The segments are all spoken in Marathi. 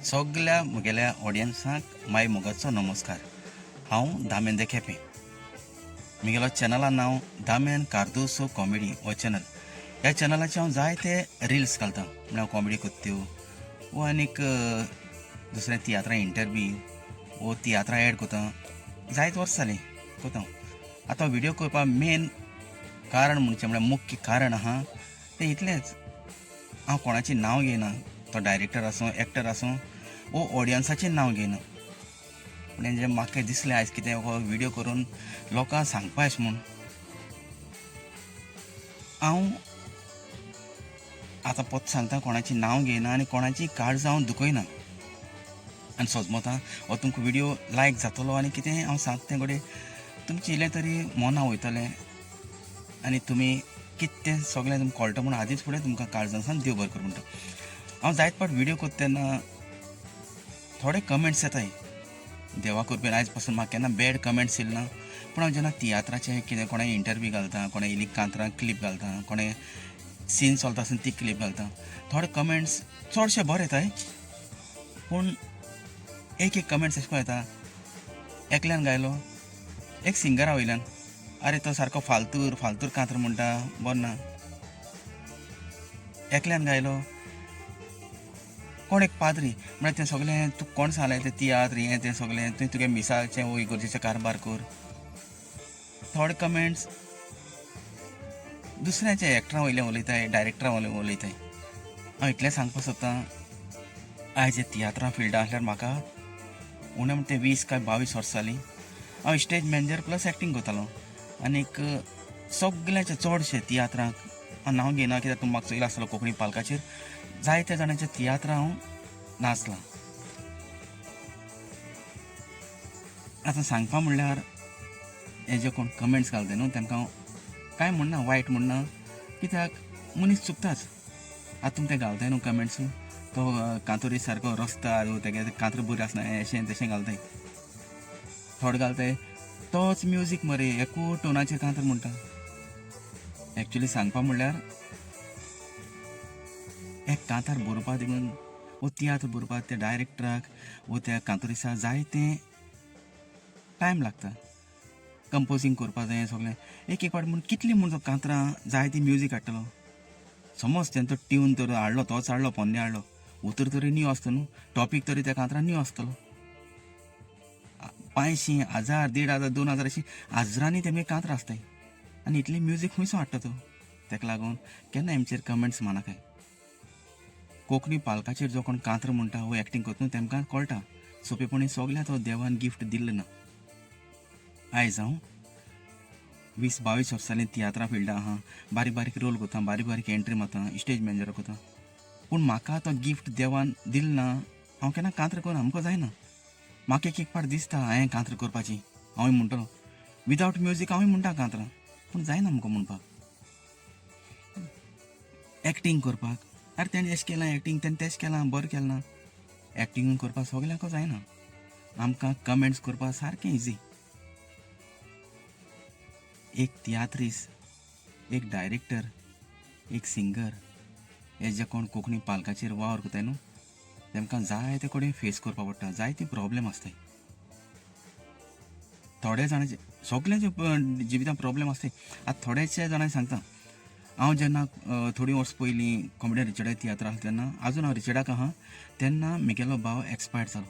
सगळ्या म्हगेल्या ऑडियन्सांक माय मोगाचो नमस्कार. हांव दामेंद्र केपें. म्हगेलो चॅनलान नांव दामेन कार्दोसो कॉमेडी हो चॅनल. ह्या चॅनलाचे हांव जायते रिल्स घालतां, म्हळ्यार हांव कॉमेडी कोत्त्यो वो आनीक दुसऱ्या तियात्रां इंटरव्यू वो तियात्रां एड कोतां. जायत वर्सां जालीं कोतां. आतां व्हिडियो करपा मेन कारण म्हणचें म्हळ्यार मुख्य कारण आहा तें इतलेंच, हांव कोणाचें नांव घेयना. तो डायरेक्टर आसूं, एक्टर आसूं वो ऑडियन्साचें नांव घेयना. म्हणजे म्हाका दिसलें आयज कितें हो व्हिडियो करून लोकांक सांगपा अशें म्हूण हांव आतां परत सांगता, कोणाचें नांव घेयना आनी कोणाची काळजां हांव दुखयना. आनी सोजमोतां हो तुमकां व्हिडियो लायक जातलो आनी कितें हांव सांगता तें घडये तुमचें इल्लें तरी मना वयतलें आनी तुमी कितें तें सगळें तुमकां कळटा म्हूण आदींच फुडें तुमकां काळजांसान देव बरें करूं म्हणटा. हांव जायत फावट व्हिडियो करता तेन्ना थोडे कमेंट्स येताय देवा कृपेन. आयज पासून म्हाका केन्ना बॅड कमेंट्स येयले ना, पूण हांव जेन्ना तियात्राचें कितें कोणें इंटरव्यू घालता, कोणें इल्ली कांतरां क्लीप घालता, कोणें सीन चलता आसतना ती क्लीप घालता, थोडे कमेंट्स चडशे बरे येताय. पूण एक कमेंट्स अशें येता, एकल्यान गायलो एक सिंगरा वयल्यान, आरे तो सारको फालतूर फालतूर कांतर म्हणटा, बरो ना. एकल्यान गायलो कोण एक पाद्री, म्हळ्यार तें सगळें तूं कोण सांगलें तें तियात्र हें तें सगळें तुवें तुगे मिसाचें वो इगर्जेचें कारबार कर. थोडे कमेंट्स दुसऱ्याच्या एक्टरा वयलें उलयताय, डायरेक्टरा वयलें उलयताय. हांव इतलें सांगपा सोदतां, आयज हे तियात्रा फिल्डा आसल्यार म्हाका उणें म्हणटा तें 20 काय 22 वर्सां जालीं. हांव स्टेज मॅनेजर प्लस एक्टींग करतालो आनीक सगळ्याचे चडशे तियात्रांक हांव नांव घेयना कित्याक तुमी म्हाका चोयला आसतलो कोंकणी पालकाचेर. जायत्या जाणांच्या तियात्रां हांव नाचलां. आतां सांगपा म्हणल्यार हे जे कोण कमेंट्स घालता न्हू तांकां हांव कांय म्हणना, वायट म्हणना, कित्याक मनीस चुकताच. आतां तुमी ते घालताय न्हू कमेंट्स, तो कांतोरी सारको रस्ता तेगे कांतर बरी आसना अशें तशें घालताय. थोडे घालताय तोच म्युजीक मरे एकूच टोनाचेर कांतर म्हणटा. एक्चुली सांगपा म्हणल्यार एक कांतार बरोवपा देखून वो तियात्र बरोवपाक त्या डायरेक्टराक वो त्या कांतोरिसाक जायतें टायम लागता. कंपोजींग करपा जाय सगळें एक फावट म्हूण कितलें म्हूण तो कांतरां जायती म्युजीक हाडटलो. समज तेंचो ट्यून तर हाडलो, तोच हाडलो, पोन्ने हाडलो, उतर तरी न्यू आसता न्हू, टॉपीक तरी त्या कांतरान न्यू आसतलो. 500, 1000, 1500, 2000 अशीं हजारांनी तेमी कांतरां आसताय आनी इतली म्युजीक खंयसो हाडटा तो. ताका लागून केन्ना हेंचेर कमेंट्स मानाकाय. कोंकणी पालकाचेर जो कोण कांतर म्हणटा वो एक्टींग करता न्हू तेमकां कळटा सोंपेपणी सगल्या तो देवान गिफ्ट दिल्लें ना. आयज हांव 20-22 वर्सांनी तियात्रा फिल्डां आहा, बारीक बारीक रोल करता, बारीक बारीक एंट्री मारता, स्टेज मॅनेजर करता. पूण म्हाका तो गिफ्ट देवान दिल ना. हांव केन्ना कांतर करून आमकां जायना. म्हाका एक फावट दिसता हांवें कांतर करपाची, हांवूय म्हणटलो विदावट म्युजीक हांवूय म्हणटा कांतरां, पूण जायना आमकां म्हणपाक. एक्टींग करपाक अरे तेणें अशें केलां एक्टींग, तेणें तेशें केलां, बरें केलें ना. एक्टींग करपाक सगल्यांक जायना. आमकां कमेंट्स करपाक सारकें इजी. एक तियात्रीस, एक डायरेक्टर, एक सिंगर हे जे कोण कोंकणी पालकाचेर वावर करताय न्हू तेमकां जायते कडेन फेस करपा पडटा, जायती प्रॉब्लेम आसताय. थोड्या जाणांचे सगळ्यांचे जिवितांत प्रॉब्लेम आसताय. आतां थोड्याशे जाणांक सांगता, हांव जेन्ना थोडीं वर्सां पयलीं कॉमेडियन रिचर्डा तियात्र आसलें तेन्ना आजून हांव रिचर्डाक आहा तेन्ना म्हगेलो भाव एक्सपायर्ड जालो.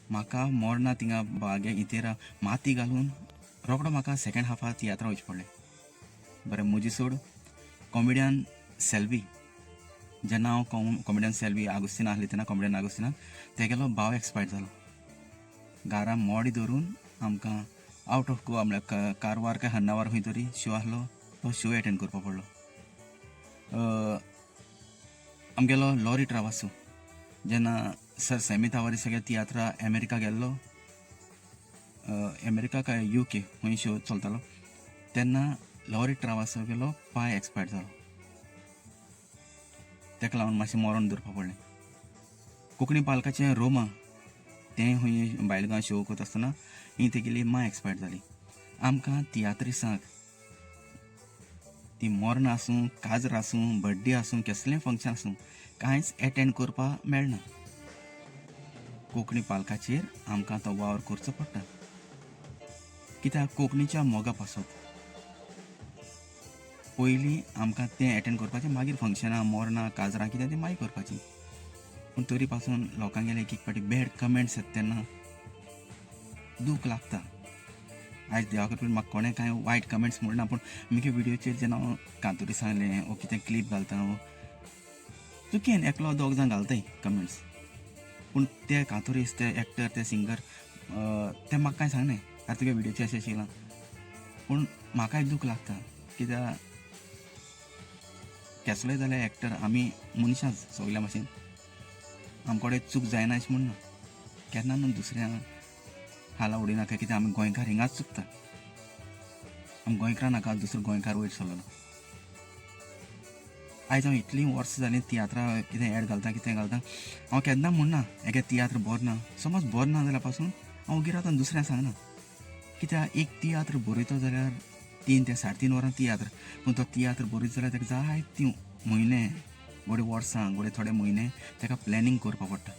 म्हाका मोरना थिंगा बागे इतेरा माती घालून रोखडो म्हाका सेकेंड हाफा तियात्रा वचचें पडलें. बरें मुजी सोड कॉमेडियन सेल्वी, जेन्ना हांव कॉमेडियन सेल्वी आगोस्तीन आसली तेन्ना कॉमेडियन आगोस्तिनाक तेगेलो भाव एक्सपायर्ड जालो. घारा मोडी धरून आमकां आवट ऑफ गोवा म्हळ्यार कारवार काय हन्नावर खंय तरी शो आसलो, तो शो एटेंड करपा पडलो. आमगेलो लॉरी ट्रावासू जेन्ना सर सेमी तावारी सगळ्या तियात्रा अमेरिका गेल्लो, अमेरिका काय UK खंय शो चलतालो तेन्ना लॉरी ट्रावासो गेलो पांय एक्सपायर्ड जालो. ताका लागून मातशें मरण धरपा पडलें. कोंकणी पालकाचें रोमा तें खंय भायलगांव शो करता आसतना ही तेगेली मां एक्सपायर्ड जाली. आमकां तियात्रिसांक ती मरण आसूं, काजर आसूं, बड्डे आसूं, कसलें फंक्शन आसूं कांयच एटेंड करपा मेळना. कोंकणी पालकाचेर आमकां तो वावर करचो पडटा. कित्याक कोंकणीच्या मोगा पासत पयलीं आमकां तें एटेंड करपाचें, मागीर फंक्शनां मोरणां काजरां कितें तें मागीर करपाचीं. पूण तरी पासून लोकांगेले एक एक पाटी बॅड कमेंट्स येता तेन्ना दूख लागता. आयज देवा कृपेन म्हाका कोणें कांय वायट कमेंट्स म्हणना, पूण म्हगे व्हिडिओचेर जेन्ना हांव कांतुरी सांगलें वो कितें क्लीप घालता वो चुकेन एकलो दोग जाण घालताय कमेंट्स. पूण ते कांतुरीस, ते एक्टर, ते सिंगर ते म्हाका कांय सांगनाय आरे तुगे व्हिडिओचेर अशें अशें येयलां. पूण म्हाकाय दूख लागता कित्याक केसलोय जाल्यार एक्टर आमी मनशांच सगल्या भाशेन. आमकोडे चूक जायना अशें म्हणना, केन्ना न्हू दुसऱ्या हाला उडयनाका कित्याक आमी गोंयकार हिंगाच चुकता. आमी गोंयकारा नाका दुसरो गोंयकार वयर सरलेलो. आयज हांव इतलीं वर्सां जालीं तियात्रा कितें एड घालता कितें घालता, हांव केन्ना म्हणना हेगे तियात्र बरो ना. समज बरो ना जाल्यार पासून हांव ओगी रावता दुसऱ्यांक सांगना. कित्याक एक तियात्र बरयतो जाल्यार 3 ते 3.5 वरां तियात्र. पूण तो तियात्र बरयत जाल्यार ताका जायती म्हयने गोडे वर्सां गोडे थोडे म्हयने ताका प्लॅनिंग करपा पडटा.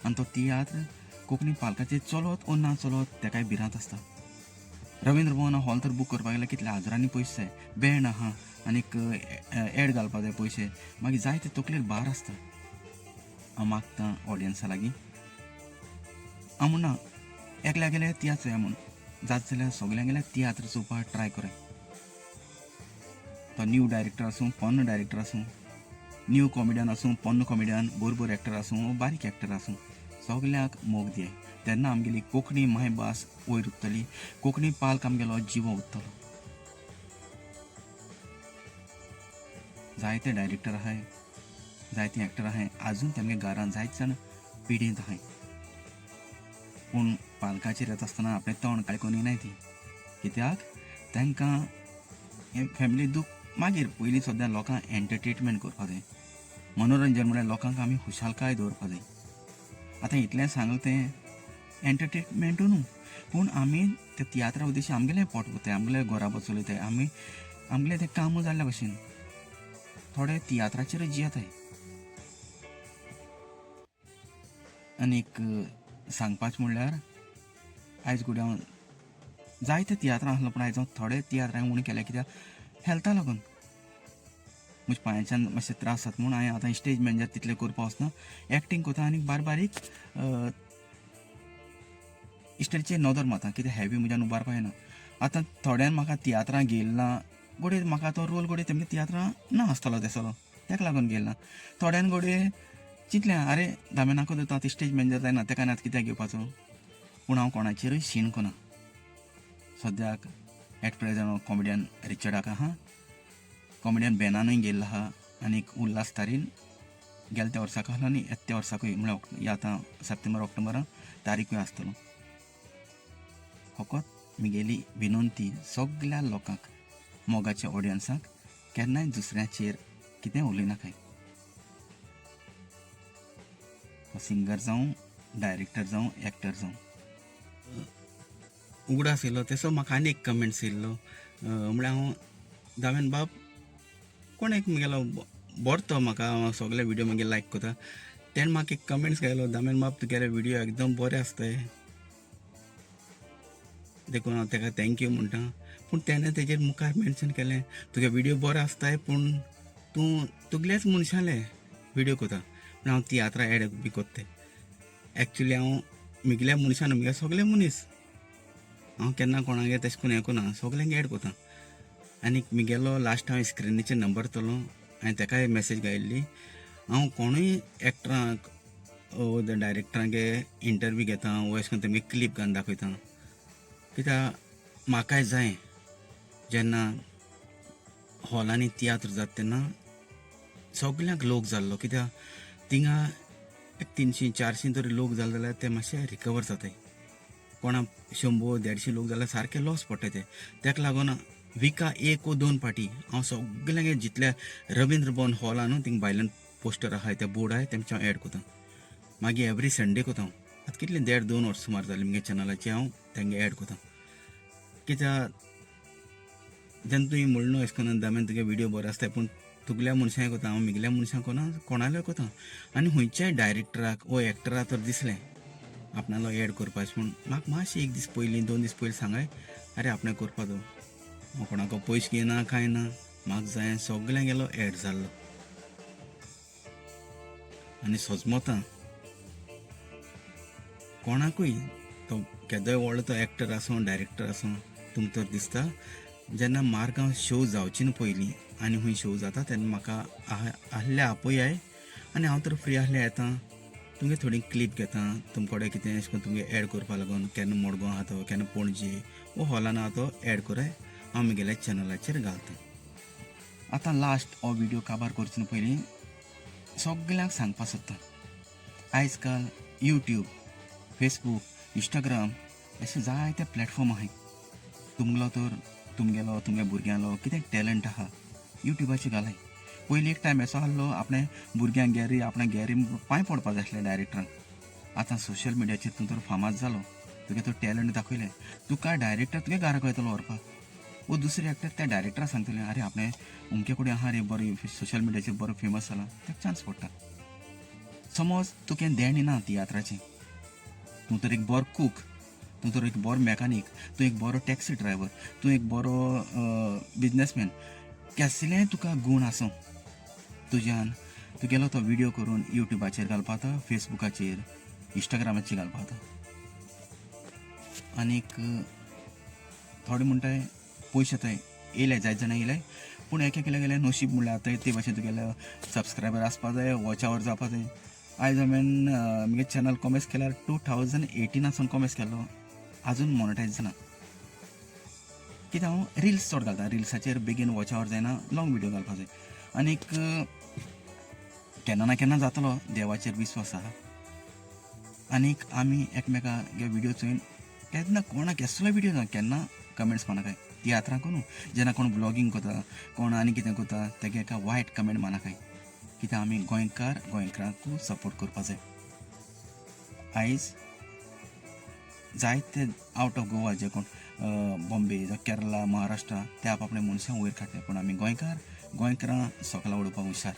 आनी तो तियात्र कोंकणी पालकाचेर चलत वो ना चलत ताकाय भिरांत आसता. रवींद्र भवन हॉल तर बूक करपाक गेल्यार कितले हजारांनी पयशे जाय, बँड आहा आनीक एड घालपा जाय पयशे, मागीर जायते तकलेर भार आसता. हांव मागतां ऑडियन्सा लागीं, हांव म्हणना एकल्या गेल्यार तियात्र या म्हूण, जाता जाल्यार सगल्यां गेल्यार तियात्र चोवपाक ट्राय कराय. तो न्यू डायरेक्टर आसूं पोन्न डायरेक्टर आसूं, न्यू कॉमेडियन आसूं पोन्न कॉमेडियन, बोर एक्टर आसूं वो बारीक एक्टर आसूं, सगल्यांक मोग दियाय. तेन्ना आमगेली कोंकणी मायभास वयर उरतली, कोंकणी पालक आमगेलो जिवो उरतलो. जायते डायरेक्टर आहाय, जायते एक्टर आहाय, आजून तेमगे घरांत जायते जाण पिडींत आहाय. पूण पालकाचेर येता आसतना आपणें तोंड काळकोन येनाय ती. कित्याक तांकां हें फॅमिली दूख मागीर, पयलीं सद्द्यां लोकांक एंटरटेनमेंट करपा जाय. मनोरंजन म्हळ्यार लोकांक आमी खुशालकाय दवरपा जाय. आतां इतलें सांगलें तें एंटरटेनमेंटू न्हू, पूण आमी ते तियात्रा उद्देशी आमगेलें पोट भरताय, आमगेलें घोराबा चलयताय, आमी आमगेलें तें काम जाल्ल्या भशेन थोडे तियात्राचेरच जियेताय. आनीक सांगपाचें म्हणल्यार आयज घडये हांव जायते तियात्रां आसलो, पूण आयज हांव थोडे तियात्र हांवें उणें केल्या कित्याक हेल्था लागून. म्हज्या पांयाच्यान मातशे त्रास जाता म्हूण हांवें आतां स्टेज मॅनेजर तितलें करपा वचना, एक्टींग कोता आनीक बारीक स्टेजीचेर नदर मारता कित्याक हेवी म्हज्यान उबारपा येना. आतां थोड्यान म्हाका तियात्रां गेलना घोडये म्हाका तो रोल घोडये तेमगे तियात्रां ना आसतलो तेसलो, तेका लागून गेलना. थोड्यान घोडये चिंतलें आरे दामेनाको तो आतां स्टेज मॅनेजर जायना तेका आनी आतां कित्याक घेवपाचो. पूण हांव कोणाचेरूय शीण कोना. सद्याक एट प्रेजंट कॉमेडियन रिचर्डाक आहा, कॉमेडियन बेनानूय गेल्लो आहा, आनीक उल्हास तारीन गेल्या त्या वर्साक आसलो आनी येता त्या वर्साकूय म्हळ्यार आतां सप्टेंबर ऑक्टोबराक तारीखूय आसतलो. फकत म्हगेली विनंती सगल्या लोकांक, मोगाच्या ऑडियन्साक, केन्नाय दुसऱ्याचेर कितें उलयनाकाय. सिंगर जावं डायरेक्टर जावं एक्टर जावं. उगडास येयलो तेसो म्हाका आनी एक कमेंट्स येयल्लो, म्हळ्यार हांव दावेन बाब कोण एक म्हगेलो बरो तो म्हाका सगळे व्हिडिओ म्हगे लायक कोता, तेणें म्हाका एक कमेंट्स घायलो, दामेन बाब तुगेले व्हिडिओ एकदम बरे आसताय. देखून हांव ताका थँक्यू म्हणटा. पूण तेणें तेजेर मुखार मेन्शन केलें तुगे व्हिडिओ बरो आसताय पूण तूं तुगलेच मनशाले व्हिडिओ कोता. पूण हांव तियात्रा एड बी कोत्ताय. एक्चुली हांव म्हगेल्या मनशान म्हगे सगळे मनीस, हांव केन्ना कोणागे तेशें कोन्न हें कोना, सगल्यांक एड कोता. आनीक म्हगेलो लास्ट हांवें स्क्रिनीचेर नंबर दितलो, हांवें ताकाय मेसेज घायल्ली, हांव कोणूय एक्टरांक वो डायरेक्टरांगे इंटरव्यू घेता वो अशें करून तेमगे क्लीप घालून दाखयता. कित्याक म्हाकाय जाय जेन्ना हॉलांनी तियात्र जाता तेन्ना सगल्यांक लोक जाल्लो, कित्याक थिंगा 300-400 तरी लोक जाले जाल्यार ते मातशे रिकवर जाताय. कोणा 100-150 लोक जाल्यार सारके लॉस पडटाय ते. ताका लागून विका 1 वा 2 फाटी हांव सगल्यांगे जितल्या रवींद्र भवन हॉलान थिंगा भायल्यान पोस्टर आहाय ते बोर्ड आहाय तेमचे हांव एड कोता. मागीर एवरी संडे कोता हांव. आतां कितलें 1.5-2 वर्सां सुमार जालीं म्हगे चॅनलाचेर हांव तेंगे एड कोता. कित्याक जेन्ना तुवें म्हणलें न्हू अशें करून दामेन तुगे व्हिडिओ बरो आसताय, पूण तुगल्या मनशांक कोता, हांव म्हगल्या मनशांक कोना, कोणालोय कोता. आनी खंयच्याय डायरेक्टराक वो एक्टराक तर दिसलें आपणालो एड करपाचें म्हूण म्हाका मातशें एक दीस पयलीं 2 दीस पयलीं सांगाय अरे आपणें करपाचो हांव कोणाको पयशे घेयना कांय ना म्हाका जाय सगळ्यांक गेलो एड जाल्लो आनी सजमोतां कोणाकूय तो केदोय व्हडलो तो एक्टर आसूं डायरेक्टर आसूं तुमकां तर दिसता जेन्ना मारगांव शो जावचे पयलीं आनी खूंय शो जाता तेन्ना म्हाका आहले आपयाय आनी हांव तर फ्री आहले येता तुमगे थोडी क्लिप घेता तुमचे कडेन कितें अशें करून तुमगे एड करपा लागून केन्ना मडगांव आहा तो केन्ना पणजे वो हॉलान आहा तो एड कराय हांव म्हगेल्या चॅनलाचेर घालता आतां लास्ट हो व्हिडिओ काबार करचे पयलीं सगळ्यांक सांगपा सोदता आयज काल यूट्यूब फेसबूक इंस्टाग्राम अशे जायते प्लॅटफॉर्म आहाय तुमगेलो तर तुमगेलो तुमगे भुरग्यांलो कितें टॅलंट आहा यूट्यूबाचेर घालाय पयलीं एक टायम असो आहलो आपणे भुरग्यांक गॅरी आपणा गॅरी पांय पडपा जाय आसलें डायरेक्टरांक आतां सोशल मिडियाचेर तूं तर फामाद जालो तुगे तो टॅलंट दाखयलें तुका डायरेक्टर तुगे घरा वयतलो व्हरपाक वो दुसरे एक्टर त्या डायरेक्टराक सांगतले अरे आपणे अमके कडेन आहा रे बरो सोशल मिडियाचेर बरो फेमस जाला ताका चान्स पडटा समज तुवें देणी ना तियात्राचें तूं तर एक बरो कूक तूं तर एक बरो मॅकानीक तूं एक बरो टॅक्सी ड्रायव्हर तूं एक बरो बिजनसमॅन कसलेंय तुका गूण आसूं तुज्यान तुगेलो तो व्हिडिओ करून यूट्यूबाचेर घालपाता फेसबुकाचेर इंस्टाग्रामाचेर घालपाता आनीक थोडे म्हणटाय पयशे आतां येयले जायत जाणां येयले पूण एक गेले नशीब म्हणल्यार आतां ते भाशेन तुगेले सबस्क्रायबर आसपा जाय वॉच आवर जावपा जाय आयज हांवें म्हगे चॅनल कॉमेस केल्यार 2018 कॉमेस केल्लो आजून मॉनिटायज जाना कित्याक हांव रिल्स चड घालता रिल्साचेर बेगीन वॉच आवर जायना लॉंग व्हिडिओ घालपा जाय आनीक केन्ना ना केन्ना जातलो देवाचेर विस्वास आहा आनीक आमी एकमेकागे व्हिडिओ चोयन केन्ना कोणाक कसलो व्हिडिओ ना केन्ना कमेंट्स मानाकाय तियात्रांक न्हू जेन्ना कोण ब्लॉगींग करता कोण आनी कितें करता तेगे एका वायट कमेंट मानाकाय कित्याक आमी गोंयकारांकू सपोर्ट करपा जाय आयज जायते आवट ऑफ गोवा जे कोण बॉम्बे केरला महाराष्ट्रा ते आपल्या मनशां वयर काडटाय पूण आमी गोंयकारां सगळां उडोवपाक हुशार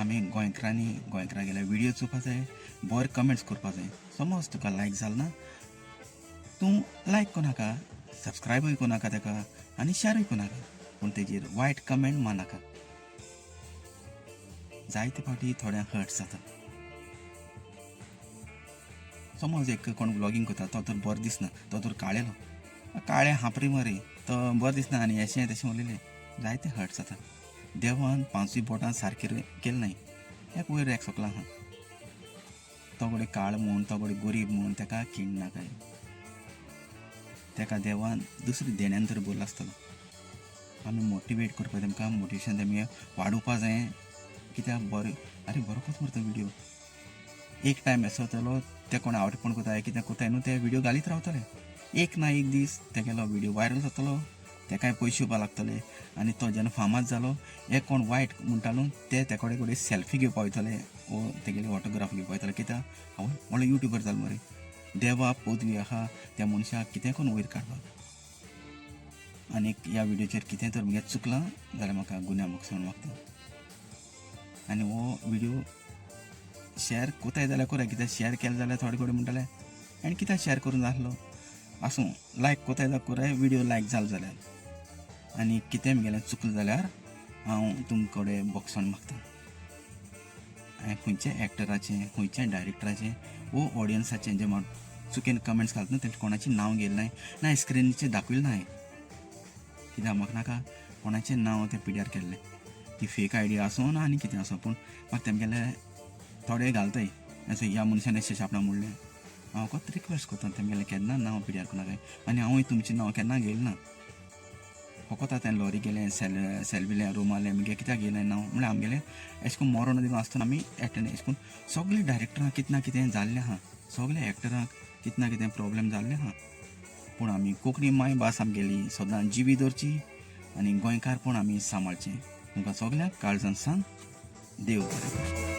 आमी गोंयकारां गेल्यार व्हिडिओ चोवपा जाय बरे कमेंट्स करपा जाय समज तुका लायक जालें ना तूं लायक कोनाका सबस्क्रायबूय कोनाका ताका आनी शेअरूय कोनाका पूण तेजेर वायट कमेंट मानाका जायते फावटी थोड्यांक हर्ट जाता समज एक कोण ब्लॉगींग करता तो तर बरो दिसना तो तर काळे हांपरी मरे तो बरो दिसना आनी अशें तशें उलयलें जायते हर्ट जाता देवान 5 बोटां सारकें केलें नाय एक वयर एक सकला आहा तो घोडे काळ म्हूण तो घोडे गरीब म्हूण ताका खिण नाकाय ताका देवान दुसरे देण्यान तर बोरला आसतलो आमी मोटिवेट करपा तेमकां मोटिवेशन तेमी वाडोवपा जाय कित्याक बरें अरे बरो कोच मरे तो व्हिडिओ एक टायम असो जातलो ते कोण आवडपण कोताय कितें कोताय न्हू ते व्हिडिओ घालीत रावतले एक ना एक दीस तेगेलो व्हिडिओ वायरल जातलो तेकाय पयशे येवपा लागतले आनी तो जेन्ना फामाद जालो एक कोण वायट म्हणटालो ते तेकोडे कडेन सेल्फी घेवपा वयतले वो तेगेले ऑटोग्राफ घेवपा वयतले कित्याक हांव व्हडलो यूट्यूबर जालो मरे देवा पदवी आहा त्या मनशाक कितें करून वयर काडपाक आनीक ह्या व्हिडिओचेर कितें तर म्हगे चुकलां जाल्यार म्हाका गुन्या मोक्षण मागता आनी हो व्हिडिओ शेअर कोताय जाल्यार कोराय कित्याक शेअर केलें जाल्यार थोडे कडेन म्हणटाले आनी कित्याक शेअर करून जाहलो आसूं लायक कोताय जाल्यार कोराय व्हिडिओ लायक जालो जाल्यार आनी कितें म्हगेलें चुकलें जाल्यार हांव तुमचे कडेन बक्षण मागता हांवें खंयच्या एक्टराचें खंयच्या डायरेक्टराचें वो ऑडियन्साचें जे चुकेन कमेंट्स घालता न्हू तेंचे कोणाचें नांव गेलें ना स्क्रिनीचेर दाखयलें ना कित्याक म्हाका नाका कोणाचें नांव तें पिड्यार केल्लें ती फेक आयडी आसूं ना आनी कितें आसूं पूण म्हाका तेमगेले थोडे घालताय अशें ह्या मनशान अशें आपणा म्हणलें हांव कोत रिक्वेस्ट करता तेमगेलें केन्ना नांव पिड्यार कोनाकाय आनी हांवूय तुमचें नांव केन्ना घेयलें ना फकत आतां लॉरी गेलें सेल्विलें रुमालें म्हगे कित्याक गेलें नांव म्हणल्यार आमगेलें अशें करून मरण दिवन आसतना आमी एटेंड अशें करून सगळे डायरेक्टरांक कितें ना कितें जाल्लें आहा सगळे एक्टरांक कितें ना कितें प्रॉब्लेम जाल्लें आहा पूण आमी कोंकणी मायभास आमगेली सदां जिवी दवरची आनी गोंयकारपण आमी सांबाळचें तुमकां सगळ्यांक काळजान सांग देव बरें